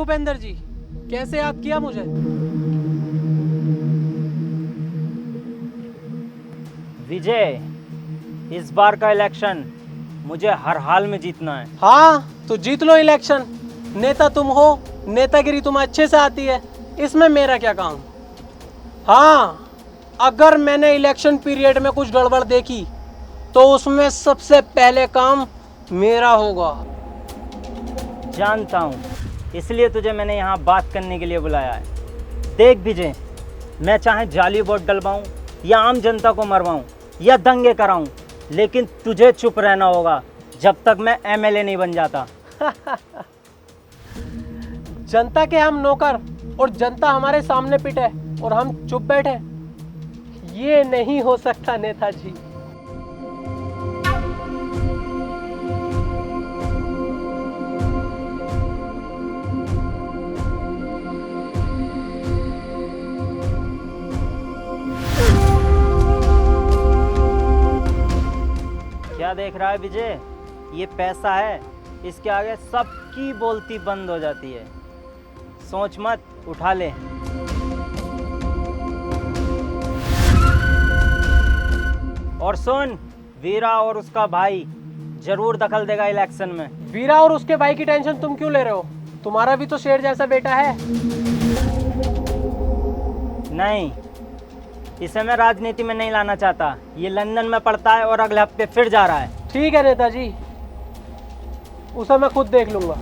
भूपेंद्र जी, कैसे याद किया मुझे? विजय, इस बार का इलेक्शन मुझे हर हाल में जीतना है। हाँ तो जीत लो इलेक्शन। नेता तुम हो, नेतागिरी तुम्हें अच्छे से आती है, इसमें मेरा क्या काम। हाँ, अगर मैंने इलेक्शन पीरियड में कुछ गड़बड़ देखी तो उसमें सबसे पहले काम मेरा होगा। जानता हूँ, इसलिए तुझे मैंने यहाँ बात करने के लिए बुलाया है। देख विजय, मैं चाहे जाली वोट डलवाऊँ या आम जनता को मरवाऊँ या दंगे कराऊँ, लेकिन तुझे चुप रहना होगा जब तक मैं एमएलए नहीं बन जाता। जनता के हम नौकर और जनता हमारे सामने पिटे और हम चुप बैठे, ये नहीं हो सकता नेताजी। क्या देख रहा है विजय? ये पैसा है, इसके आगे सबकी बोलती बंद हो जाती है। सोच मत, उठा ले। और सुन, वीरा और उसका भाई जरूर दखल देगा इलेक्शन में। वीरा और उसके भाई की टेंशन तुम क्यों ले रहे हो? तुम्हारा भी तो शेर जैसा बेटा है। नहीं, इसे मैं राजनीति में नहीं लाना चाहता। ये लंदन में पढ़ता है और अगले हफ्ते फिर जा रहा है। ठीक है नेताजी, उसे मैं खुद देख लूंगा।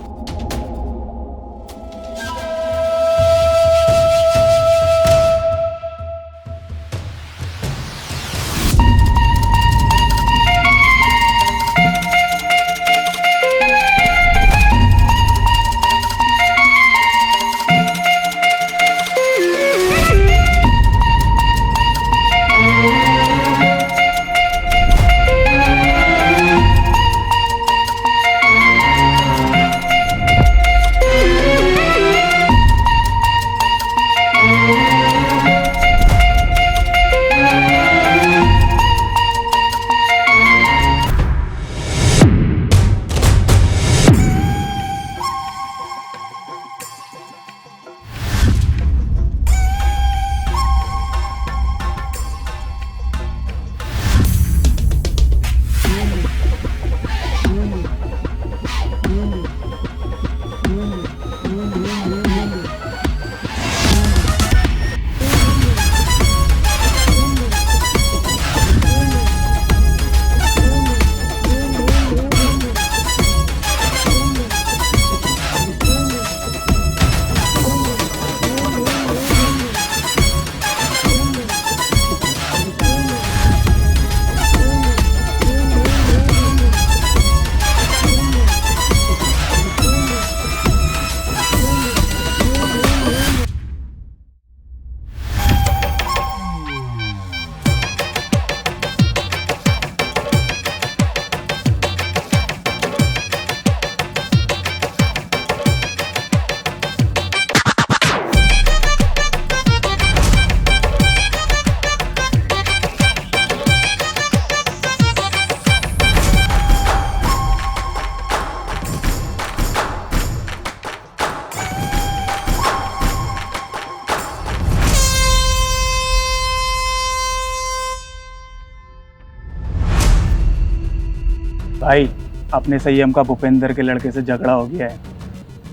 भाई, अपने संयम का भूपेंद्र के लड़के से झगड़ा हो गया है।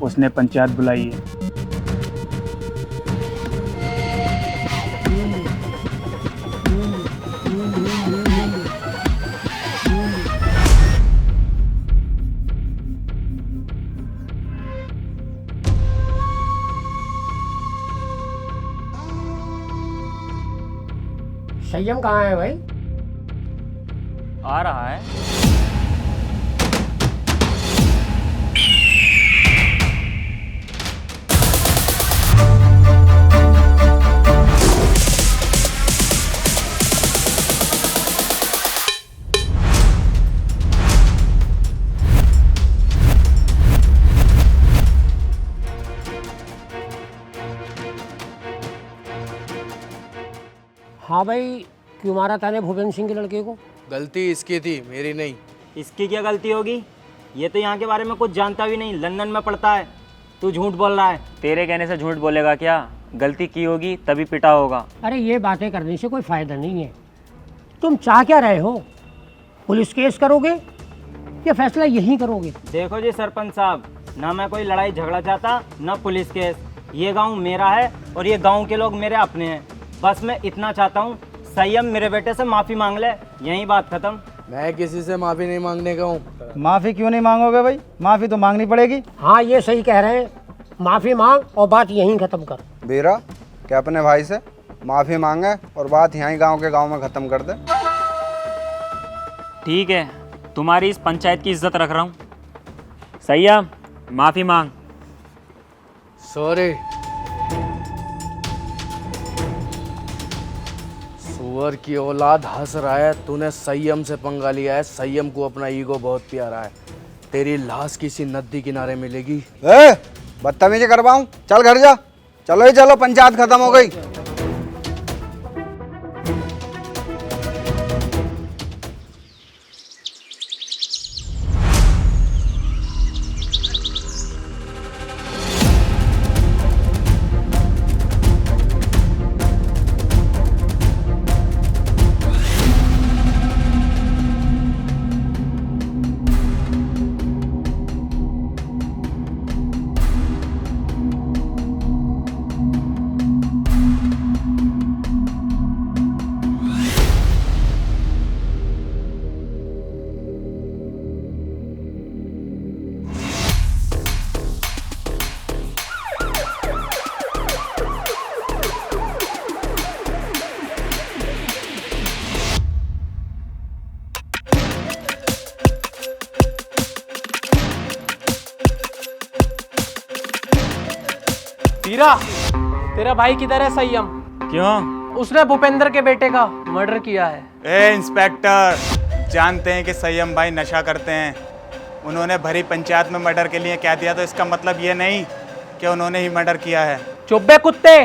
उसने पंचायत बुलाई है। संयम कहाँ है भाई? आ रहा है। हाँ भाई, क्यों मारा था ने भूपेंद्र सिंह के लड़के को? गलती इसकी थी, मेरी नहीं। इसकी क्या गलती होगी? ये तो यहाँ के बारे में कुछ जानता भी नहीं, लंदन में पढ़ता है। तू झूठ बोल रहा है। तेरे कहने से झूठ बोलेगा क्या? गलती की होगी तभी पिटा होगा। अरे ये बातें करने से कोई फ़ायदा नहीं है। तुम चाह क्या रहे हो? पुलिस केस करोगे या फैसला यहीं करोगे? देखो जी सरपंच साहब, ना मैं कोई लड़ाई झगड़ा चाहता ना पुलिस केस। ये गांव मेरा है और ये गांव के लोग मेरे अपने हैं। बस मैं इतना चाहता हूँ संयम मेरे बेटे से माफ़ी मांग ले, यहीं बात खत्म। मैं किसी से माफी नहीं मांगने का हूँ। माफ़ी क्यों नहीं मांगोगे भाई? माफ़ी तो मांगनी पड़ेगी। हाँ ये सही कह रहे हैं, माफ़ी मांग और बात यहीं ख़त्म कर। बीरा क्या अपने भाई से माफ़ी मांगे और बात यहीं गांव के गांव में ख़त्म कर दे। ठीक है, तुम्हारी इस पंचायत की इज्जत रख रहा हूँ। संयम, माफ़ी मांग। सॉरी। सुअर की औलाद हंस रहा है, तूने संयम से पंगा लिया है। संयम को अपना ईगो बहुत प्यारा है। तेरी लाश किसी नदी किनारे मिलेगी। ए बदतमीजी करवाऊं? चल घर जा। चलो ही चलो, पंचायत खत्म हो गई। वीरा, तेरा भाई किधर है संयम? क्यों? उसने भूपेंद्र के बेटे का मर्डर किया है। ए इंस्पेक्टर, जानते हैं कि संयम भाई नशा करते हैं। उन्होंने भरी पंचायत में मर्डर के लिए कह दिया तो इसका मतलब ये नहीं कि उन्होंने ही मर्डर किया है। चुप बे कुत्ते,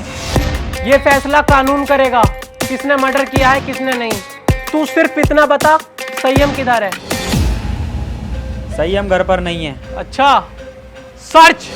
ये फैसला कानून करेगा किसने मर्डर किया है किसने नहीं। तू सिर्फ इतना बता, संयम किधर है? संयम घर पर नहीं है। अच्छा, सर्च।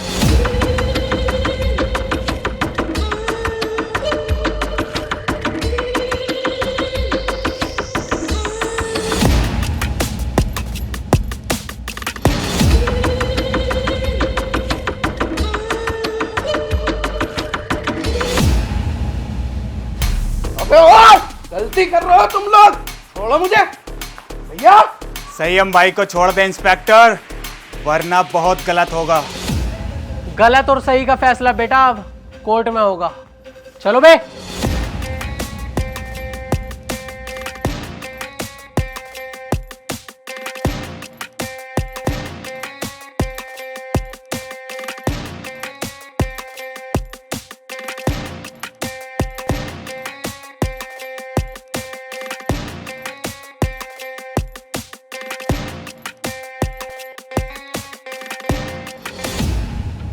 गलती कर रहे हो तुम लोग, छोड़ो मुझे भैया। संयम भाई को छोड़ दे इंस्पेक्टर, वरना बहुत गलत होगा। गलत और सही का फैसला बेटा अब कोर्ट में होगा। चलो बे।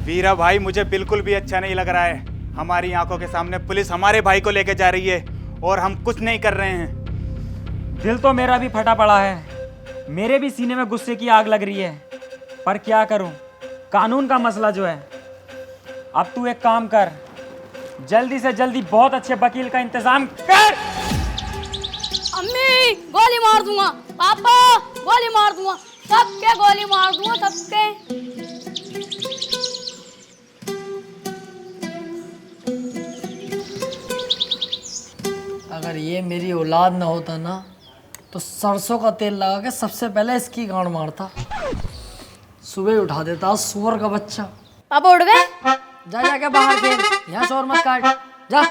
वीरा भाई, मुझे बिल्कुल भी अच्छा नहीं लग रहा है। हमारी आंखों के सामने पुलिस हमारे भाई को लेके जा रही है और हम कुछ नहीं कर रहे हैं। दिल तो मेरा भी फटा पड़ा है, मेरे भी सीने में गुस्से की आग लग रही है, पर क्या करूं? कानून का मसला जो है। अब तू एक काम कर, जल्दी से जल्दी बहुत अच्छे वकील का इंतजाम कर। अम्मी गोली मार दूंगा, पापा गोली मार दूंगा, सबके गोली मार दूंगा, सबके। अगर ये मेरी औलाद ना होता ना तो सरसों का तेल लगा के सबसे पहले इसकी गांड मारता। सुबह उठा देता सुअर का बच्चा। पापा उठ गए? जा जाके बाहर खेल, यहाँ शोर मत काट, जा।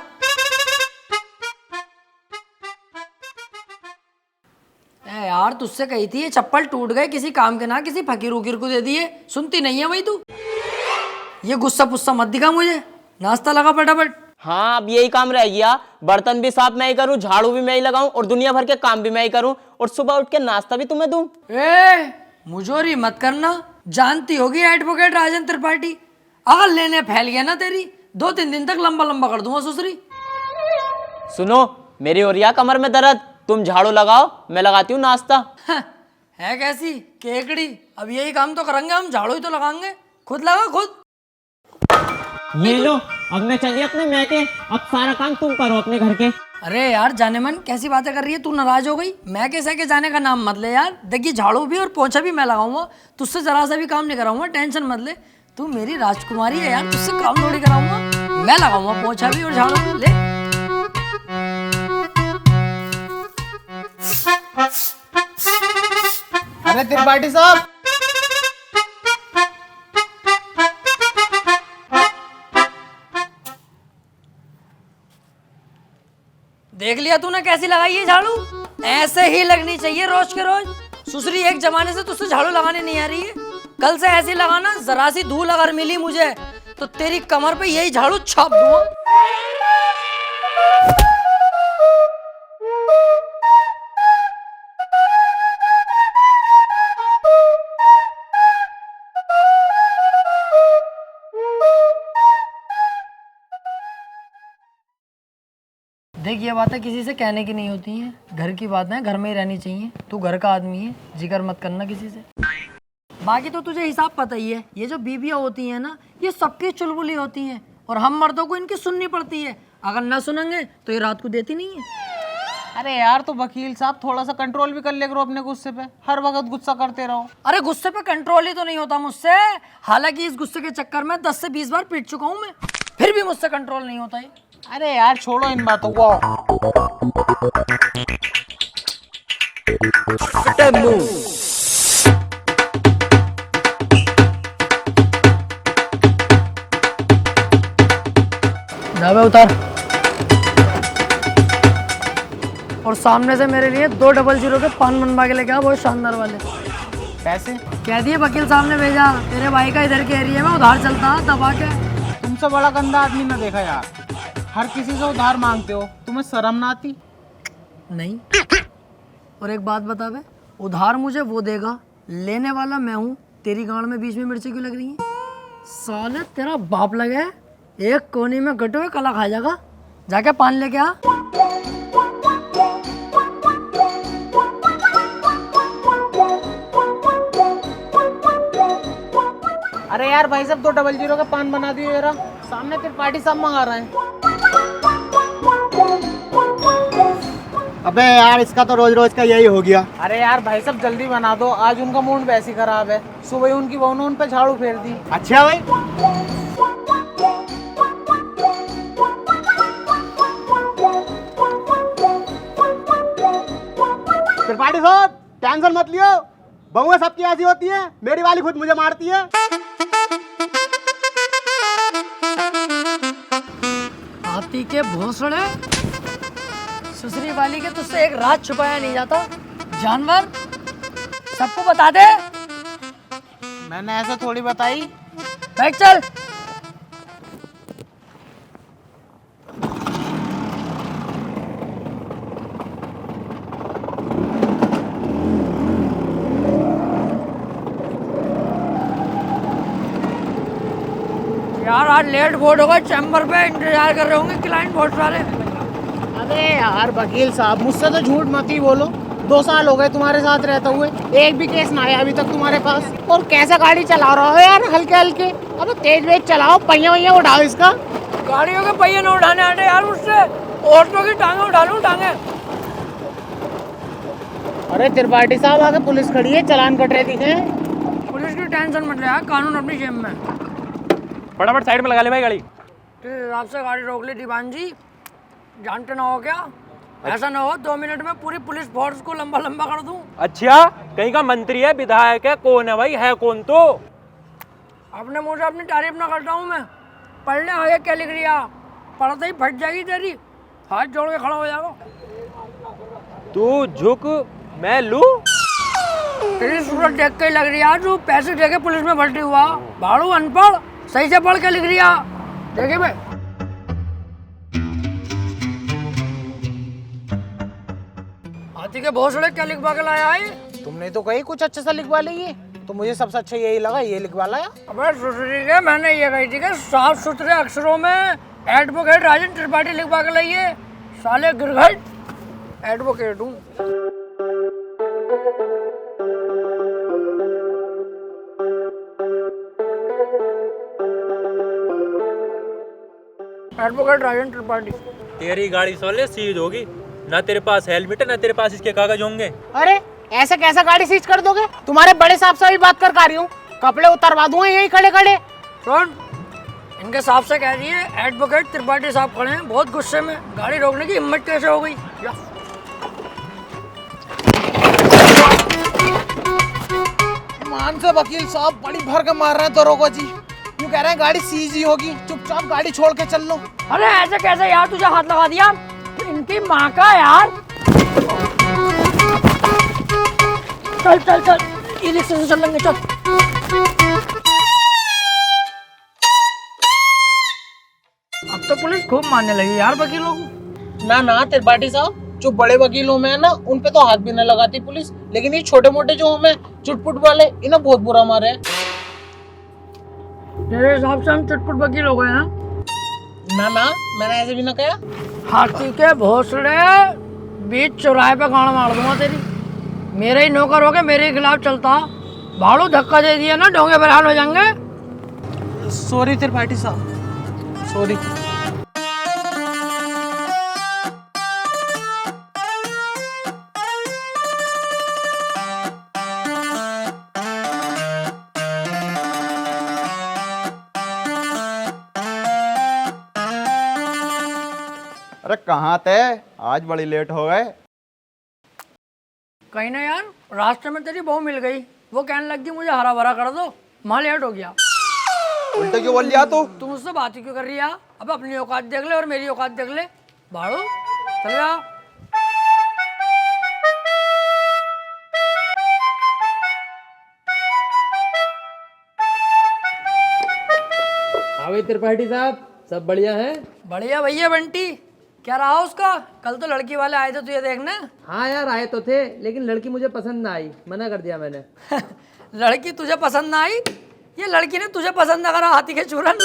ए यार, तुझसे कही थी ये चप्पल टूट गए, किसी काम के ना किसी फकीर उकीर को दे दिए, सुनती नहीं है भाई तू। ये गुस्सा पुस्सा मत दिखा मुझे, नाश्ता लगा फटाफट। हाँ, अब यही काम रह गया। बर्तन भी साफ मैं ही करूं, झाड़ू भी मैं ही लगाऊं और दुनिया भर के काम भी मैं ही करूं और सुबह उठ के नाश्ता भी तुम्हें दूं। ए मुझोरी मत करना, जानती होगी एडवोकेट राजन त्रिपाठी। अगर लेने फैल गया ना तेरी, 2-3 दिन तक लंबा लंबा कर दूंगा ससुरी। सुनो, मेरी और या कमर में दर्द, तुम झाड़ू लगाओ, मैं लगाती हूँ नाश्ता। है कैसी केकड़ी? अब यही काम तो करेंगे हम, झाड़ू ही तो लगाएंगे। खुद लगा खुद। ये लो, अब मैं चलिए अपने मैके, अब सारा काम तुम करो अपने घर के। अरे यार जाने मन कैसी बातें कर रही है, तू नाराज हो गई? मैं कैसे के जाने का नाम मत ले यार। देखिए झाड़ू भी और पोछा भी मैं लगाऊंगा, तुझसे जरा सा भी काम नहीं कराऊंगा, टेंशन मत ले। तू मेरी राजकुमारी है यार, तुझसे काम थोड़ी कराऊंगा। मैं लगाऊंगा पोछा भी और झाड़ू भी। ले अरे त्रिपाठी साहब, देख लिया तूने कैसी लगाई है झाड़ू? ऐसे ही लगनी चाहिए रोज के रोज। सुसरी एक जमाने से तुझसे झाड़ू लगाने नहीं आ रही है, कल से ऐसी लगाना। जरा सी धूल अगर मिली मुझे तो तेरी कमर पे यही झाड़ू छाप दूंगा। देख ये बातें किसी से कहने की नहीं होती हैं, घर की बातें घर में ही रहनी चाहिए। तू घर का आदमी है, जिक्र मत करना किसी से। बाकी तो तुझे हिसाब पता ही है, ये जो बीबियाँ होती हैं ना, ये सबकी चुलबुली होती हैं और हम मर्दों को इनकी सुननी पड़ती है। अगर ना सुनेंगे तो ये रात को देती नहीं है। अरे यार तो वकील साहब थोड़ा सा कंट्रोल भी कर ले करो अपने गुस्से पे, हर वक्त गुस्सा करते रहो। अरे गुस्से पे कंट्रोल ही तो नहीं होता मुझसे। हालांकि इस गुस्से के चक्कर में 10 से 20 बार पीट चुका हूँ मैं, फिर भी मुझसे कंट्रोल नहीं होता है। अरे यार छोड़ो इन बातों को। दावे उतार और सामने से मेरे लिए 200 के पान बनवा के लेके आ, बहुत शानदार वाले। पैसे कह दिए वकील साहब ने भेजा, तेरे भाई का इधर के एरिया में उधार चलता है दबा के। तुमसे बड़ा गंदा आदमी ना देखा यार, हर किसी से उधार मांगते हो, तुम्हें शर्म ना आती? नहीं। और एक बात बता बे, उधार मुझे वो देगा, लेने वाला मैं हूँ। तेरी गांड में बीच में मिर्ची क्यों लग रही है? साले तेरा बाप लगे एक कोने में गटे हुए कला खा जाएगा। जाके पान लेके आ। अरे यार भाई साहब 200 का पान बना दियो जरा, सामने त्रिपाठी साहब मंगा रहे हैं। अबे यार इसका तो रोज रोज का यही हो गया। अरे यार भाई साहब जल्दी बना दो, आज उनका मूड वैसे ही खराब है। सुबह उनकी बहू ने उन पे झाड़ू फेर दी। अच्छा भाई, त्रिपाठी साहब टेंशन मत लियो, बहुएं सबकी ऐसी होती है, मेरी वाली खुद मुझे मारती है। हाथी के भोसड़े, सुसरी वाली के तुझसे एक रात छुपाया नहीं जाता। जानवर सबको बता दे। मैंने ऐसा थोड़ी बताई। बैठ चल। यार आज लेट बोर्ड होगा, चैम्बर पे इंतजार कर रहे होंगे क्लाइंट बहुत सारे। अरे यार वकील साहब मुझसे तो झूठ मत ही बोलो, 2 साल हो गए तुम्हारे साथ रहते हुए, एक भी केस ना आया अभी तक तुम्हारे पास। और कैसे गाड़ी चला रहे हो यार, हल्के हल्के। अब तेज वेज चलाओ, पहिया वहिया उठाओ इसका। गाड़ियों के पहिए न उठाने आते यार मुझसे, औरतों की टांगे उठा लूं टांगे। अरे त्रिपाठी साहब आगे पुलिस खड़ी है, चालान कट रहे दिखे। पुलिस की टेंशन मत ले यार, कानून अपनी जेब में। फटाफट साइड में लगा ले भाई गाड़ी। तेरे हिसाब से गाड़ी रोक ली दीवान जी, जानते ना हो क्या? ऐसा ना हो 2 मिनट में पूरी पुलिस फोर्स को लंबा लंबा कर दूं। अच्छा कहीं का मंत्री है, विधायक है, कौन है भाई, है कौन? तो अपने मुंह से अपनी तारीफ ना करता हूँ मैं। पढ़ ले आगे क्या लिख लिया, पढ़ते ही फट जाएगी तेरी, हाथ जोड़ के खड़ा हो जाएगा। तू झुक मैं लू। तेरी सूरत देख के ही लग रही है तू पैसे दे के पुलिस में भर्ती हुआ। भाड़ू अनपढ़, सही से पढ़ के लिख रिया। देखे भाई हाथी के भोसड़े क्या लिखवा के लाया है? तुमने तो कही कुछ अच्छा सा लिखवा ली, तो मुझे सबसे अच्छा यही लगा, ये लिखवा लाया। अबे सुसरी के मैंने ये कही थी कि साफ सुथरे अक्षरों में एडवोकेट राजन त्रिपाठी लिखवा के लाइए। साले गिरघट एडवोकेट हूँ। एडवोकेट राजेंद्र त्रिपाठी। तेरी गाड़ी सोले सीज होगी, ना तेरे पास हेलमेट है ना तेरे पास इसके कागज होंगे। अरे ऐसे कैसे गाड़ी सीज कर दोगे? तुम्हारे बड़े साहब से भी बात कर रही हूँ, कपड़े उतरवा दूंगा यही खड़े खड़े। सुन, इनके साहब से कह दिए एडवोकेट त्रिपाठी साहब खड़े हैं, बहुत गुस्से में, गाड़ी रोकने की हिम्मत कैसे हो गई? जा। मान से वकील साहब बड़ी भर के मार रहे हैं दरोगा जी, यूँ कह रहे हैं गाड़ी सीज ही होगी, चुपचाप गाड़ी छोड़ के चल लो। अरे ऐसे कैसे यार, तुझे हाथ लगा दिया? इनकी माँ का यार। चल चल चल, ई रिक्शे से चल लेंगे, चल। अब तो पुलिस खूब मारने लगी यार वकीलों को। ना त्रिपाठी साहब, जो बड़े वकीलों में है ना उन पे तो हाथ भी न लगाती पुलिस, लेकिन ये छोटे मोटे जो हमें चुटपुट वाले इन्हें बहुत बुरा मारे हैं। तेरे हिसाब से हम चुटपुट वकील हो गए हैं? ना मैंने ऐसे भी ना कहा। हाथी के भोसले बीच चौराहे पे गाड़ मार दूंगा तेरी। मेरे ही नौकर हो गए, मेरे ही खिलाफ चलता, भाड़ू धक्का दे दिया ना, डोंगे बरहाल हो जाएंगे। सॉरी त्रिपाठी साहब, सॉरी। अरे कहाँ थे? आज बड़ी लेट हो गए। कहीं ना यार, रास्ते में तेरी बहू मिल गई, वो कहने लगी मुझे हरा भरा कर दो, मां लेट हो गया। उल्टे क्यों बोल लिया तू? तुम मुझसे बात ही क्यों कर रही है? अब अपनी औकात देख ले और मेरी औकात देख ले। भाड़ू चल जा। हाँ त्रिपाठी साहब, सब बढ़िया है? बढ़िया भैया बंटी, क्या रहा उसका? कल तो लड़की वाले आए थे तुझे देखने। हाँ यार आए तो थे, लेकिन लड़की मुझे पसंद ना आई, मना कर दिया मैंने। लड़की तुझे पसंद ना आई? ये लड़की ने तुझे पसंद ना करा, हाथी के चूरन।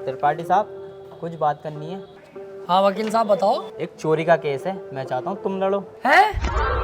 त्रिपाठी साहब, कुछ बात करनी है। हाँ वकील साहब बताओ। एक चोरी का केस है, मैं चाहता हूँ तुम लड़ो। है?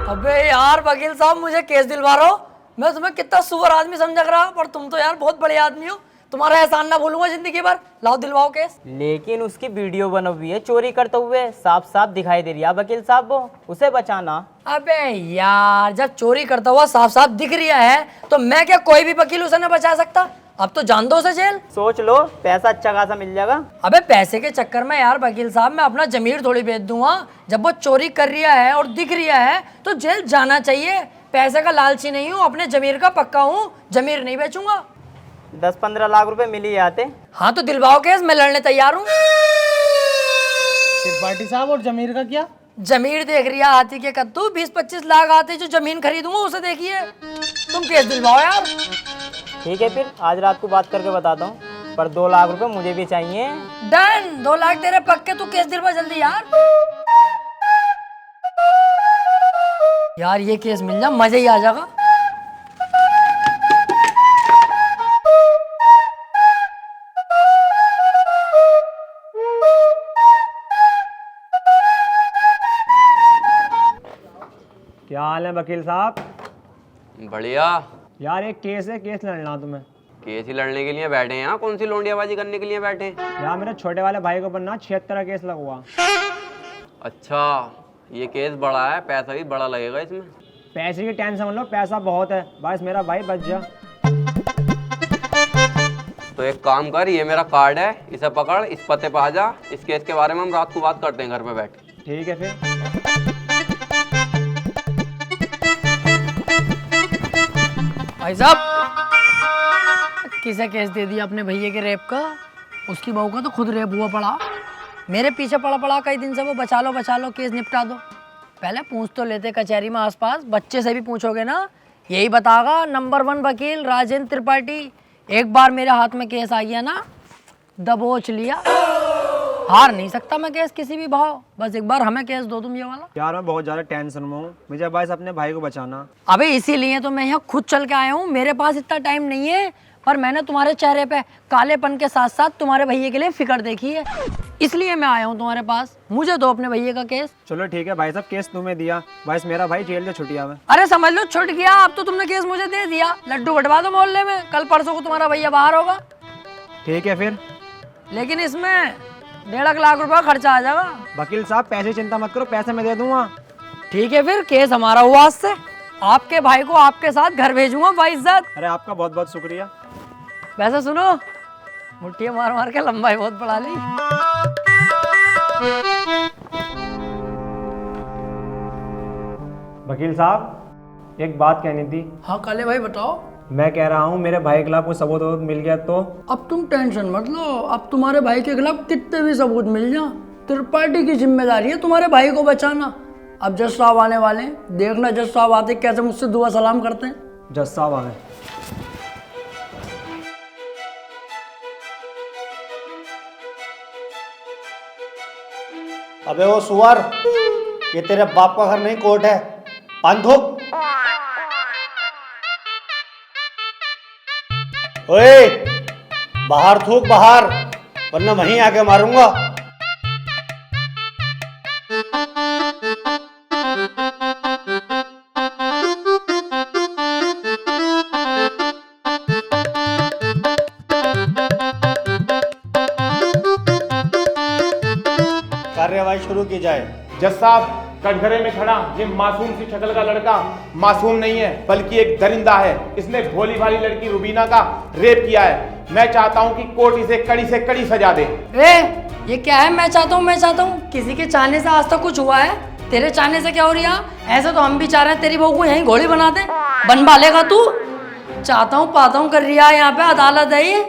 अबे यार वकील साहब, मुझे केस दिलवा रहे हो? मैं तुम्हें कितना सुअर आदमी समझ रहा, पर तुम तो यार बहुत बड़े आदमी हो, तुम्हारा एहसान ना भूलूंगा जिंदगी भर। लाओ दिलवाओ केस। लेकिन उसकी वीडियो बनी हुई है चोरी करते हुए, साफ साफ दिखाई दे रही है वकील साहब, वो उसे बचाना। अबे यार, जब चोरी करता हुआ साफ साफ दिख रहा है तो मैं क्या कोई भी वकील उसे ना बचा सकता? अब तो जान दो उसे जेल। सोच लो, पैसा अच्छा खासा मिल जाएगा। अबे पैसे के चक्कर में यार वकील साहब मैं अपना जमीर थोड़ी बेच दूंगा। जब वो चोरी कर रहा है और दिख रहा है तो जेल जाना चाहिए। पैसे का लालची नहीं हूँ, अपने जमीर का पक्का हूँ, जमीर नहीं बेचूंगा। 10-15 लाख रुपए मिल ही आते। हाँ तो दिलवाओ केस, मैं लड़ने तैयार हूँ। त्रिपाठी साहब और जमीर का क्या? जमीर देख रही है हाथी के कद्दू, 20-25 लाख आते जो जमीन खरीदूंगा उसे देखिए। तुम केस दिलवाओ यार। ठीक है फिर आज रात को बात करके बताता हूँ, पर 2 लाख रुपए मुझे भी चाहिए। डन, 2 लाख तेरे पक्के, तू केस दिलवा जल्दी यार। यार ये केस मिल जा, मजा ही आ जाएगा। क्या हाल है वकील साहब? बढ़िया यार एक केस है, केस लड़ना तुम्हें। केस ही लड़ने के लिए बैठे हैं यहाँ? कौन सी लोंडियाबाजी करने के लिए बैठे हैं? यार मेरे छोटे वाले भाई को बनना 76 का केस लगा। अच्छा, ये केस बड़ा है, पैसा भी बड़ा लगेगा इसमें। पैसे की टेंशन मत लो, पैसा बहुत है, बस मेरा भाई बच जा। तो एक काम कर, ये मेरा कार्ड है, इसे पकड़, इस पते पे आ जा। इस केस के बारे में हम रात को बात करते हैं घर पे बैठ। ठीक है फिर। भाई साहब, किसे केस दे दिया अपने भैया के रेप का? उसकी बहू का तो खुद रेप हुआ पड़ा, मेरे पीछे पड़ा पड़ा कई दिन से वो। बचा लो केस निपटा दो। पहले पूछ तो लेते कचहरी में आसपास, बच्चे से भी पूछोगे ना यही बतागा नंबर 1 वकील राजेंद्र त्रिपाठी। एक बार मेरे हाथ में केस आ गया ना, दबोच लिया, हार नहीं सकता मैं केस किसी भी भाव। बस एक बार हमें केस दो तुम ये वाला। यार मैं बहुत ज्यादा टेंशन में हूँ, मुझे बस अपने भाई को बचाना। अबे इसीलिए तो मैं यहाँ खुद चल के आया हूँ, मेरे पास इतना टाइम नहीं है। पर मैंने तुम्हारे चेहरे पे कालेपन के साथ साथ तुम्हारे भैया के लिए फिक्र देखी है, इसलिए मैं आया हूँ तुम्हारे पास। मुझे दो अपने भैया का केस। चलो ठीक है भाई साहब, केस तुम्हें दिया, बस मेरा भाई जेल से छुट्टी आवे। अरे समझ लो छुट गया, अब तो तुमने केस मुझे दे दिया। लड्डू बंटवा दो मोहल्ले में, कल परसों को तुम्हारा भैया बाहर होगा। ठीक है फिर, लेकिन इसमें 1.5 लाख रुपया खर्चा आ जाएगा। वकील साहब पैसे चिंता मत करो, पैसे मैं दे दूंगा। ठीक है फिर, केस हमारा हुआ आज से। आपके भाई को आपके साथ घर भेजूंगा बाइज्जत। अरे आपका बहुत बहुत शुक्रिया। वैसे सुनो, मुट्ठियां मार मार के लंबाई बहुत बढ़ा ली। वकील साहब एक बात कहनी थी। हाँ काले भाई बताओ। मैं कह रहा हूँ मेरे भाई के खिलाफ कोई सबूत वबूत मिल गया तो? अब तुम टेंशन मत लो, अब तुम्हारे भाई के खिलाफ कितने भी सबूत मिल जाए, त्रिपाठी की जिम्मेदारी है तुम्हारे भाई को बचाना। अब जज साहब आने वाले हैं, देखना जज साहब आते कैसे मुझसे दुआ सलाम करते हैं। जज साहब आ गए। अबे वो सुअर, ये तेरे बाप का घर नहीं कोर्ट है। पान थूक। ओए बाहर थूक बाहर, वरना वहीं आके मारूंगा। कार्यवाही शुरू की जाए। जज साहब, कटघरे में खड़ा ये मासूम सी शक्ल का लड़का मासूम नहीं है, बल्कि एक दरिंदा है। इसने भोली भाली लड़की रुबीना का रेप किया है। मैं चाहता हूं कि कोर्ट इसे कड़ी से कड़ी सजा दे। ये क्या है? मैं चाहता हूँ किसी के चाहने से आज तक कुछ हुआ है? तेरे चाहने से क्या हो रहा? ऐसे तो हम भी चाह रहे हैं तेरी बहू को यहीं घोड़ी बना दे। बनवा लेगा तू? चाहता हूँ पाता हूँ कर रहा है, यहाँ पे अदालत है ये।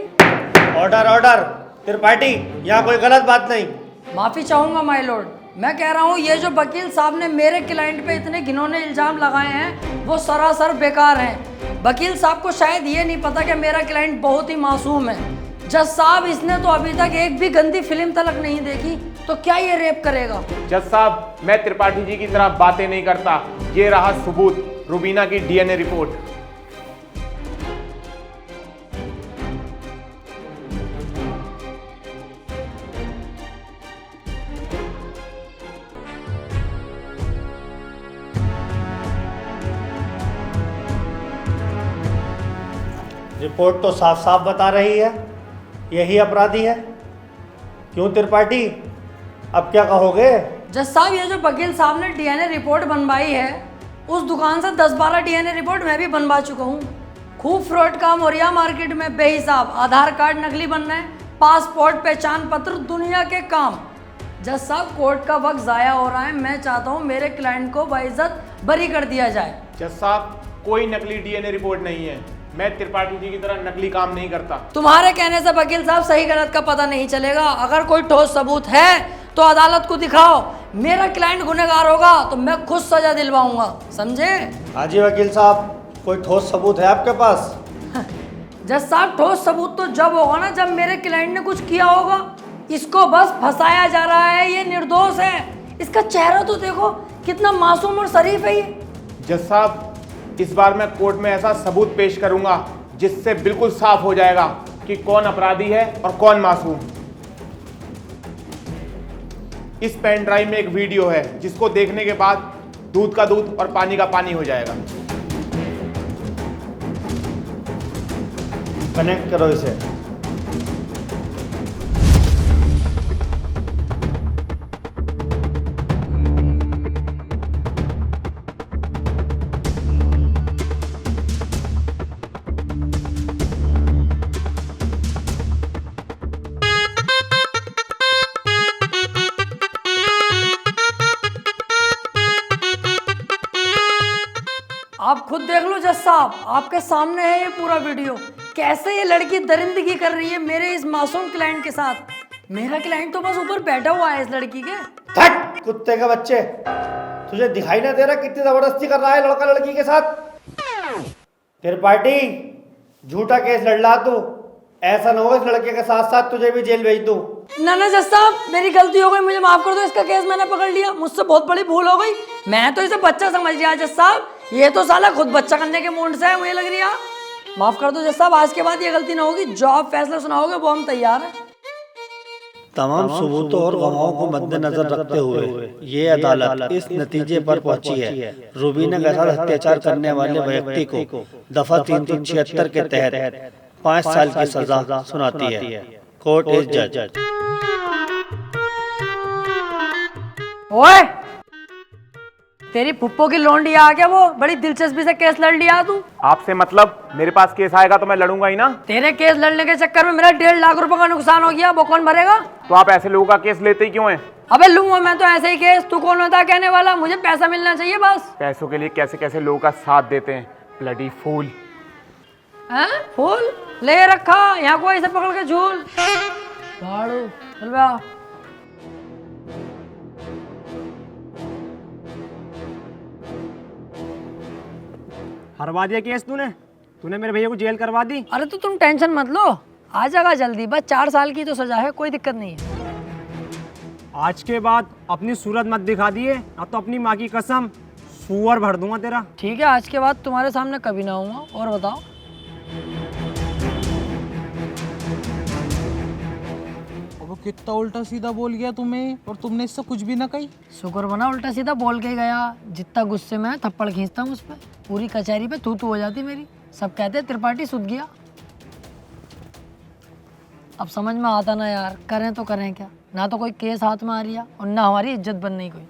Order order. त्रिपाठी, यहाँ कोई गलत बात नहीं। माफी चाहूंगा माय लॉर्ड। मैं कह रहा हूँ ये जो वकील साहब ने मेरे क्लाइंट पे इतने घिनौने इल्जाम लगाए हैं वो सरासर बेकार हैं। वकील साहब को शायद ये नहीं पता कि मेरा क्लाइंट बहुत ही मासूम है। जज साहब, इसने तो अभी तक एक भी गंदी फिल्म तलक नहीं देखी, तो क्या ये रेप करेगा? जज साहब, मैं त्रिपाठी जी की तरह बातें नहीं करता। ये रहा सबूत, रुबीना की डीएनए रिपोर्ट। रिपोर्ट तो साफ साफ बता रही है यही अपराधी है। क्यों त्रिपाठी, अब क्या कहोगे? जज साहब, ये जो वकील साहब ने डीएनए रिपोर्ट बनवाई है, उस दुकान से 10-12 डीएनए रिपोर्ट मैं भी बनवा चुका हूँ। खूब फ्रॉड काम हो रहा है मार्केट में बेहिसाब। आधार कार्ड नकली बन रहे हैं, पासपोर्ट, पहचान पत्र, दुनिया के काम। जज साहब, कोर्ट का वक्त ज़ाया हो रहा है। मैं चाहता हूँ मेरे क्लाइंट को बाइज्जत बरी कर दिया जाए। जज साहब, कोई नकली डीएनए रिपोर्ट नहीं है। मैं त्रिपाठी जी की तरह नकली काम नहीं करता। तुम्हारे कहने से वकील साहब सही गलत का पता नहीं चलेगा। अगर कोई ठोस सबूत है तो अदालत को दिखाओ। मेरा क्लाइंट गुनहगार होगा तो मैं खुद सजा दिलवाऊंगा, समझे? हाँ जी वकील साहब, कोई ठोस सबूत है आपके पास? जज साहब, ठोस सबूत तो जब होगा ना जब मेरे क्लाइंट ने कुछ किया होगा। इसको बस फंसाया जा रहा है, ये निर्दोष है। इसका चेहरा तो देखो, कितना मासूम और शरीफ है ये। जज साहब, इस बार मैं कोर्ट में ऐसा सबूत पेश करूंगा जिससे बिल्कुल साफ हो जाएगा कि कौन अपराधी है और कौन मासूम। इस पेन ड्राइव में एक वीडियो है जिसको देखने के बाद दूध का दूध और पानी का पानी हो जाएगा। कनेक्ट करो इसे। आप खुद देख लो जज साहब, आपके सामने है ये पूरा वीडियो। कैसे ये लड़की दरिंदगी कर रही है मेरे इस मासूम क्लाइंट के साथ। मेरा क्लाइंट तो बस ऊपर बैठा हुआ है इस लड़की के। थक कुत्ते के बच्चे, तुझे दिखाई ना दे रहा कितनी जबरदस्ती कर रहा है लड़का लड़की के साथ? त्रिपाठी, झूठा केस लड़ ला तू। ऐसा ना हो इस लड़के के साथ साथ तुझे भी जेल भेज दूं। ना ना जज साहब, मेरी गलती हो गई, मुझे माफ कर दो। इसका केस मैंने पकड़ लिया, मुझसे बहुत बड़ी भूल हो गई। मैं तो इसे बच्चा समझ लिया जज साहब, ये तो साला खुद बच्चा करने के मूड से है मुझे लग रही है। माफ कर दो जज साहब, आज के बाद ये गलती ना होगी। जो आप फैसला सुनाओगे वो हम तैयार हैं। तमाम सबूतों और गवाहों को मद्देनजर रखते हुए ये अदालत इस नतीजे पर पहुंची है, रुबीना के साथ अत्याचार करने वाले व्यक्ति को दफा 376 के तहत 5 साल की सजा सुनाती है। कोर्ट इज जज। ओए, तेरी फुप्पो की लोंडी आ गया, वो बड़ी दिलचस्पी से केस लड़ लिया तू। आपसे मतलब? मेरे पास केस आएगा तो मैं लड़ूंगा ही ना। तेरे केस लड़ने के चक्कर में मेरा 1.5 लाख रुपए का नुकसान हो गया, वो कौन भरेगा? तो आप ऐसे लोगों का केस लेते ही क्यों हैं? अबे लूंगा मैं तो ऐसे ही केस, तू कौन होता है कहने वाला? मुझे पैसा मिलना चाहिए बस। पैसों के लिए कैसे कैसे लोगों का साथ देते हैं, ब्लडी फूल। हैं? फूल ले रखा यहाँ को ऐसे पकड़ के झूल झाड़ू चल बे आ। हरवा दिया केस तूने मेरे भैया को जेल करवा दी। अरे तो तुम टेंशन मत लो, आ जाएगा जल्दी, बस 4 साल की तो सजा है, कोई दिक्कत नहीं है। आज के बाद अपनी सूरत मत दिखा दिए, अब तो अपनी माँ की कसम सुअर भर दूंगा तेरा। ठीक है, आज के बाद तुम्हारे सामने कभी ना आऊंगा। और बताओ? अब कितना उल्टा सीधा बोल गया तुम्हें, और तुमने इससे कुछ भी ना कही। शुक्र बना उल्टा सीधा बोल के गया, जितना गुस्से में थप्पड़ खींचता हूँ उस पर, पूरी कचहरी पे थू हो जाती मेरी। सब कहते त्रिपाठी सुध गया। अब समझ में आता ना यार, करें तो करें क्या, ना तो कोई केस हाथ में आ रही है और ना हमारी इज्जत बन रही कोई।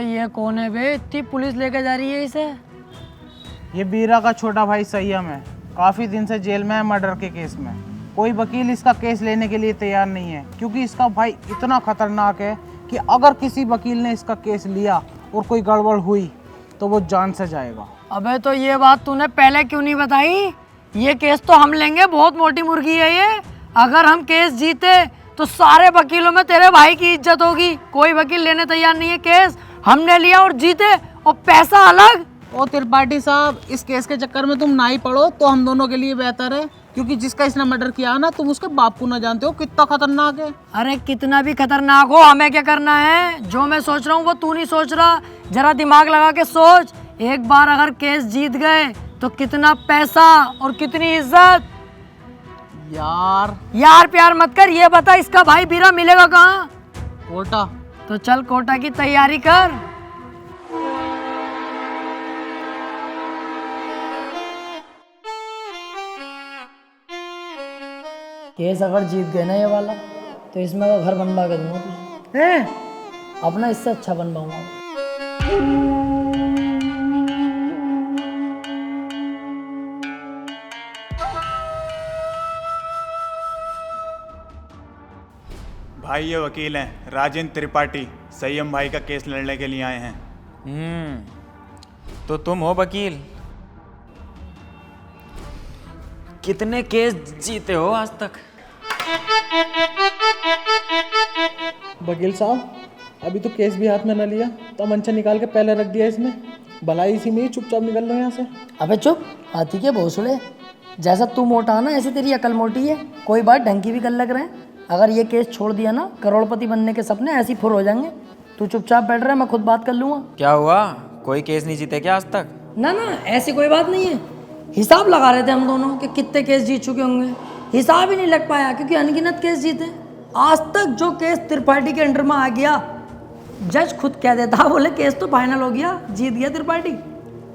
ये कौन है बे, इतनी पुलिस लेके जा रही है इसे? ये बीरा का छोटा भाई संयम है, काफी दिन से जेल में है मर्डर के केस में। कोई वकील इसका केस लेने के लिए तैयार नहीं है, क्योंकि इसका भाई इतना खतरनाक है कि अगर किसी वकील ने इसका केस लिया और कोई गड़बड़ हुई तो वो जान से जाएगा। अबे तो ये बात तूने पहले क्यों नहीं बताई? ये केस तो हम लेंगे, बहुत मोटी मुर्गी है ये। अगर हम केस जीते तो सारे वकीलों में तेरे भाई की इज्जत होगी। कोई वकील लेने तैयार नहीं है केस, हमने लिया और जीते, और पैसा अलग। ओ त्रिपाठी साहब, इस केस के चक्कर में तुम ना ही पड़ो तो हम दोनों के लिए बेहतर है, क्योंकि जिसका इसने मर्डर किया ना, तुम उसके बाप को ना जानते हो कितना खतरनाक है। अरे कितना भी खतरनाक हो, हमें क्या करना है? जो मैं सोच रहा हूँ वो तू नहीं सोच रहा, जरा दिमाग लगा के सोच। एक बार अगर केस जीत गए तो कितना पैसा और कितनी इज्जत। यार प्यार मत कर, ये बता इसका भाई बीरा मिलेगा कहाँ? कोटा। तो चल कोटा की तैयारी कर। केस अगर जीत गए ना ये वाला, तो इसमें का घर बनवा के दूंगा तुझे। अपना इससे अच्छा बनवाऊंगा। भाई ये वकील हैं राजेंद्र त्रिपाठी, संयम भाई का केस लड़ने के लिए आए हैं। तो तुम हो वकील? कितने केस जीते हो आज तक? वकील साहब, अभी तो केस भी हाथ में न लिया, तो मंचा निकाल के पहले रख दिया इसमें। भलाई इसी में ही चुपचाप निकल लो यहाँ से। अबे चुप, हाथी के भोसड़े। जैसा तू मोटा ना, ऐसे तेरी अकल मोटी है। कोई बात ढंग की भी कर लग रहे हैं। अगर ये केस छोड़ दिया ना, करोड़पति बनने के सपने ऐसे ही फुर हो जाएंगे। तू चुपचाप बैठ रहा है, मैं खुद बात कर लूँगा। क्या हुआ, कोई केस नहीं जीते क्या आज तक? ना ना, ऐसी कोई बात नहीं है। हिसाब लगा रहे थे हम दोनों कि कितने केस जीत चुके होंगे। हिसाब ही नहीं लग पाया, क्योंकि अनगिनत केस जीते। आज तक जो केस त्रिपाठी के अंडर में आ गया, जज खुद कह देता, बोले केस तो फाइनल हो गया, जीत गया त्रिपाठी।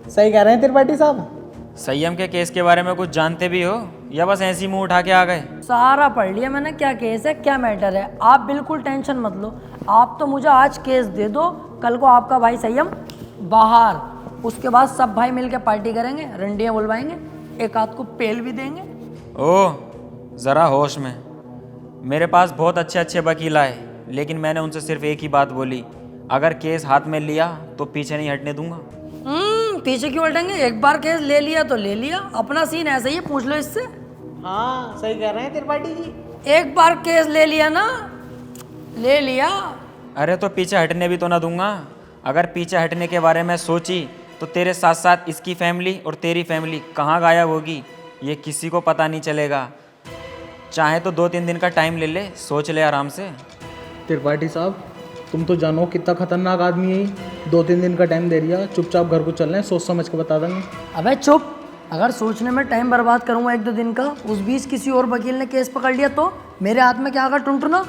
सही कह रहे हैं त्रिपाठी साहब। संयम के केस के बारे में कुछ जानते भी हो या बस ऐसी मुंह उठा के आ गए? सारा पढ़ लिया मैंने, क्या केस है क्या मैटर है। आप बिल्कुल टेंशन मत लो। आप तो मुझे आज केस दे दो, कल को आपका भाई संयम बाहर, उसके बाद सब भाई मिलके पार्टी करेंगे, रंडियाँ बुलवाएंगे, एक आध को पेल भी देंगे। ओह, ज़रा होश में। मेरे पास बहुत अच्छे अच्छे वकील आए, लेकिन मैंने उनसे सिर्फ एक ही बात बोली, अगर केस हाथ में लिया तो पीछे नहीं हटने दूंगा। पीछे क्यों हटेंगे? एक बार केस ले लिया तो ले लिया, अपना सीन ऐसा ही है, पूछ लो इससे। हाँ सही कह रहे हैं त्रिपाठी जी। एक बार केस ले लिया ना, ले लिया। अरे तो पीछे हटने भी तो ना दूंगा। अगर पीछे हटने के बारे में सोची तो तेरे साथ साथ इसकी फैमिली और तेरी फैमिली कहाँ गायब होगी ये किसी को पता नहीं चलेगा। चाहे तो 2-3 दिन का टाइम ले ले, सोच ले आराम से। त्रिपाठी साहब, तुम तो जानो कितना खतरनाक आदमी है। 2-3 दिन का टाइम दे दिया, चुपचाप घर को चल रहे हैं, सोच समझ के बता देंगे। अबे चुप। अगर सोचने में टाइम बर्बाद करूंगा 1-2 दिन का, उस बीच किसी और वकील ने केस पकड़ लिया तो मेरे हाथ में क्या आगा टुनटुना।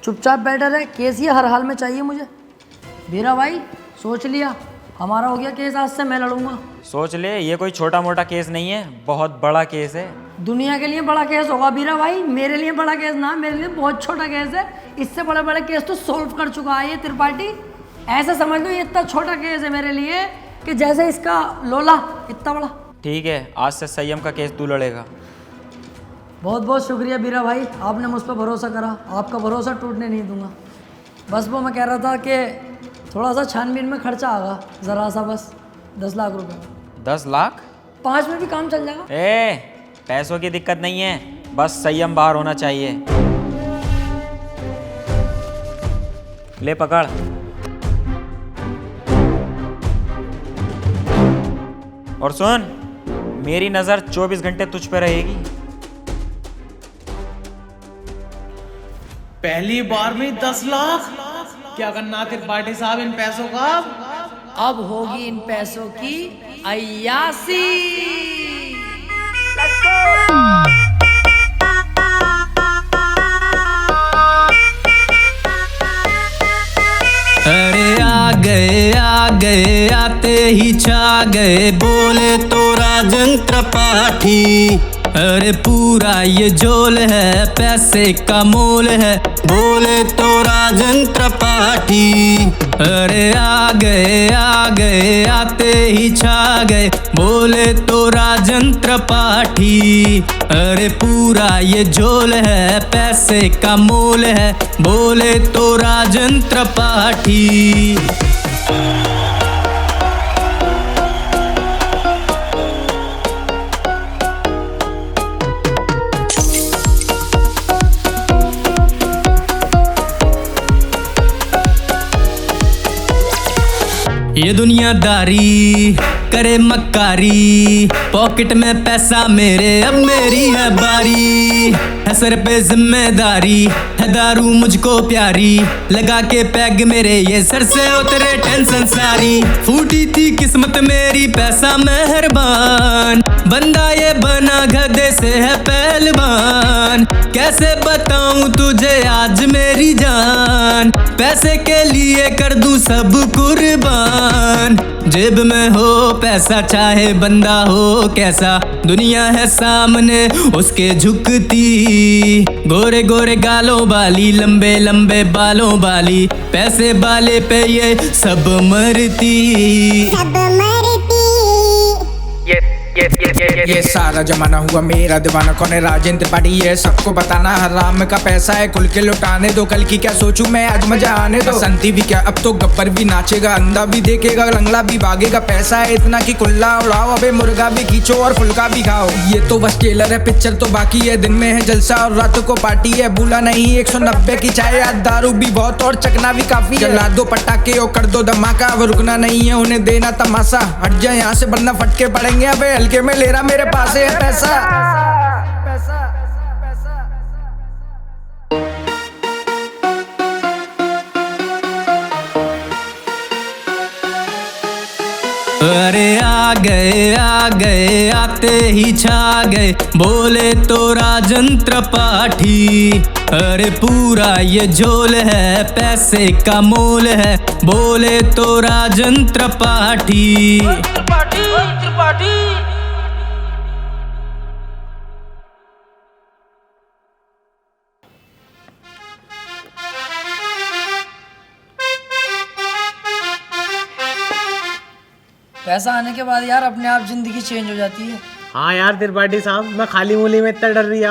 चुपचाप बैठा रहे, केस ही हर हाल में चाहिए मुझे। बीरा भाई सोच लिया, हमारा हो गया केस, आज से मैं लड़ूंगा। सोच ले, ये कोई छोटा मोटा केस नहीं है, बहुत बड़ा केस है। दुनिया के लिए बड़ा केस होगा बीरा भाई, मेरे लिए बड़ा केस ना, मेरे लिए बहुत छोटा केस है। इससे बड़े बड़े केस तो सॉल्व कर चुका है ये त्रिपाठी। ऐसे समझ लो ये इतना छोटा केस है मेरे लिए कि जैसे इसका लोला इतना बड़ा। ठीक है, आज से संयम का केस तू लड़ेगा। बहुत बहुत शुक्रिया बीरा भाई, आपने मुझ पर भरोसा करा। आपका भरोसा टूटने नहीं दूंगा। बस वो मैं कह रहा था कि थोड़ा सा छानबीन में खर्चा आगा, ज़रा सा, बस 10 लाख रुपए। 10 लाख? 5 में भी काम चल जाएगा। पैसों की दिक्कत नहीं है, बस संयम बाहर होना चाहिए। ले पकड़। और सुन, मेरी नजर 24 घंटे तुझ पे रहेगी। पहली बार में 10 लाख? क्या करना त्रिपाठी साहब इन पैसों का? अब होगी इन पैसों की अय्यासी। अरे आ गए आते ही छा गए, बोले तो राजन पाठी। अरे पूरा ये झोल है, पैसे का मोल है, बोले तो राजन पाठी। अरे आ गए आते ही छा गए, बोले तो राजन पाठी। अरे पूरा ये झोल है, पैसे का मोल है, बोले तो राजन पाठी। ये दुनियादारी करे मक्कारी, पॉकेट में पैसा मेरे, अब मेरी है बारी। है सर पे जिम्मेदारी, है दारू मुझको प्यारी, लगा के पैग मेरे ये सर से उतरे टेंशन सारी। फूटी थी किस्मत मेरी, पैसा मेहरबान, बंदा ये बना गधे से है पहलवान। कैसे बताऊं तुझे आज मेरी जान, पैसे के लिए कर दूं सब कुर्बान। जेब में हो पैसा, चाहे बंदा हो कैसा, दुनिया है सामने उसके झुकती। गोरे गोरे गालों वाली, लंबे लंबे बालों वाली, पैसे वाले पे ये सब मरती। ये सारा जमाना हुआ मेरा दीवाना, कौन है राजन त्रिपाठी ये सबको बताना। हराम का पैसा है खुल के लुटाने दो, कल की क्या सोचूं मैं आज मजा आने दो। संती भी क्या अब तो गब्बर भी नाचेगा, अंधा भी देखेगा, लंगड़ा भी भागेगा। पैसा है इतना कि कुल्ला उड़ाओ, अबे मुर्गा भी खींचो और फुल्का भी खाओ। ये तो बस ट्रेलर है, पिक्चर तो बाकी है। दिन में है जलसा और रात को पार्टी है, भूला नहीं 190 की चाय, आज दारू भी बहुत और चकना भी काफी। जला दो पटाखे और कर दो धमाका, अब रुकना नहीं है उन्हें देना तमाशा। हट जाए यहाँ से वरना फटके पड़ेंगे, अबे हल्के में ले रहा मेरे पास है पैसा। अरे आ गए आते ही छा गए, बोले तो राजन त्रिपाठी। अरे पूरा ये झोल है, पैसे का मोल है, बोले तो राजन त्रिपाठी। पैसा आने के बाद यार अपने आप जिंदगी चेंज हो जाती है। हाँ यार त्रिपाठी साहब, मैं खाली मूली में इतना डर रही,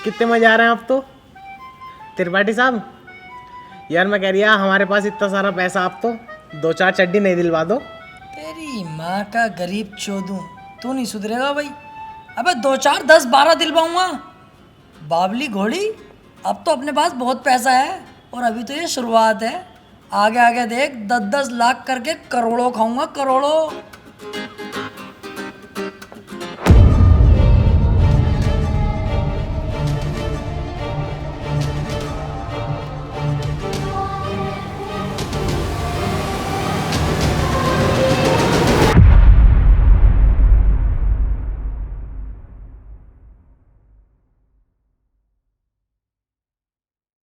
कितने मजे आ रहे हैं अब तो। त्रिपाठी साहब यार मैं कह रही हमारे पास इतना सारा पैसा, आप तो 2-4 चड्डी नहीं दिलवा दो। तेरी माँ का गरीब चोदू, तू नहीं सुधरेगा भाई। अबे 2-4 10-12 दिलवाऊंगा। बावली घोड़ी, अब तो अपने पास बहुत पैसा है और अभी तो ये शुरुआत है। आगे आगे देख 10-10 लाख करके करोड़ों खाऊंगा, करोड़ों।